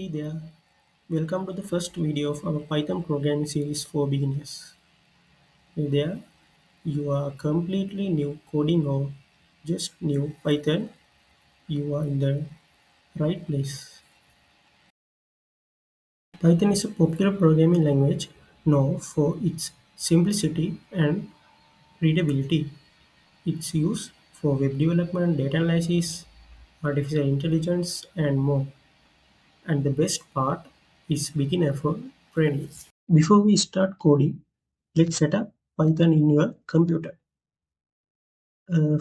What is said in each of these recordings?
Hey there, welcome to the first video of our Python programming series for beginners. Hey there, you are completely new coding or just new Python, you are in the right place. Python is a popular programming language known for its simplicity and readability. It's used for web development, data analysis, artificial intelligence, and more. And the best part is beginner friendly. Before we start coding, let's set up Python in your computer.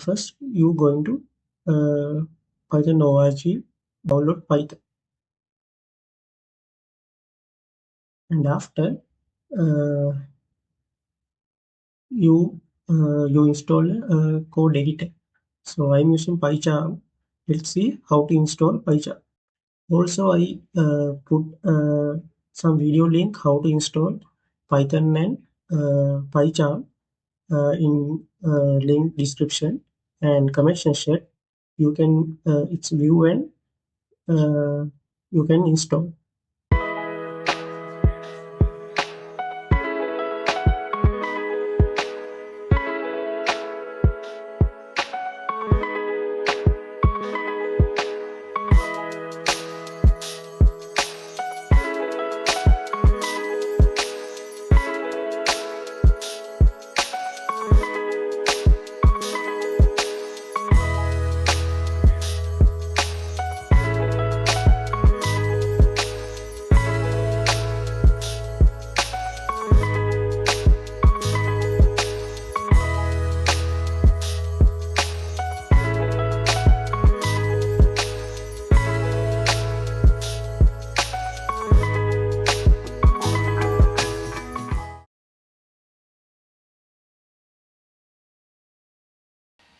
First, you're going to Python.org, download Python, and after uh, you install code editor. So I'm using pycharm. Let's see how to install pycharm. Also, I put some video link how to install Python and pycharm in link description and comment section. You can it's view and uh, you can install.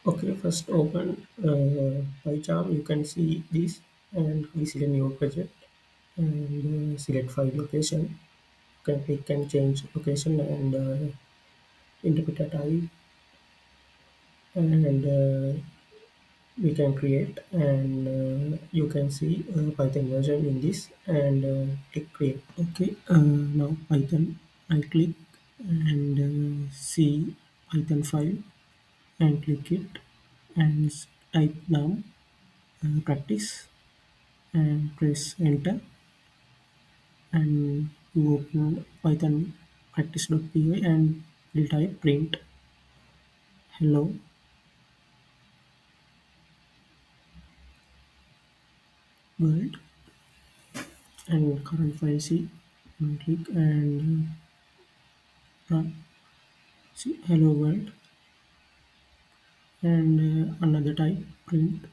Okay, first open PyCharm. You can see this, and we select new project and select file location. You can click and change location and interpreter type, and we can create, and you can see Python version in this, and click create. Okay, now Python. I click and see Python file and click it and type now practice and press enter, and you open Python practice.py and will type print hello world and current file C, and click and run. See hello world, and another type print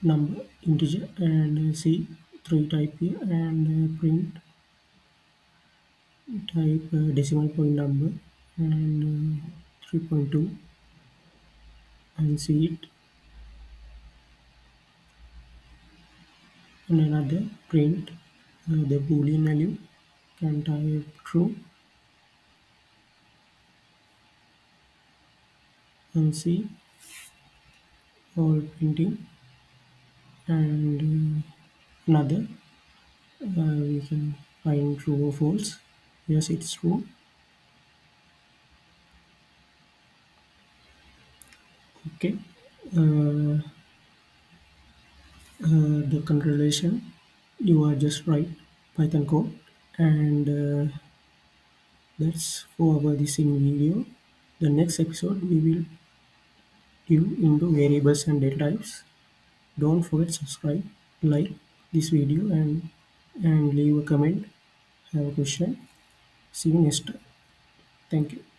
number integer, and see three type here, and print type decimal point number, and 3.2, and see it, and another print the boolean value, can type true, and see all printing, and another we can find true or false. Yes, it's true. Okay, uh, the congratulations, you are just right Python code, and that's for our this in video. The next episode we will dive into variables and data types. Don't forget subscribe, like this video, and leave a comment, have a question. See you next time. Thank you.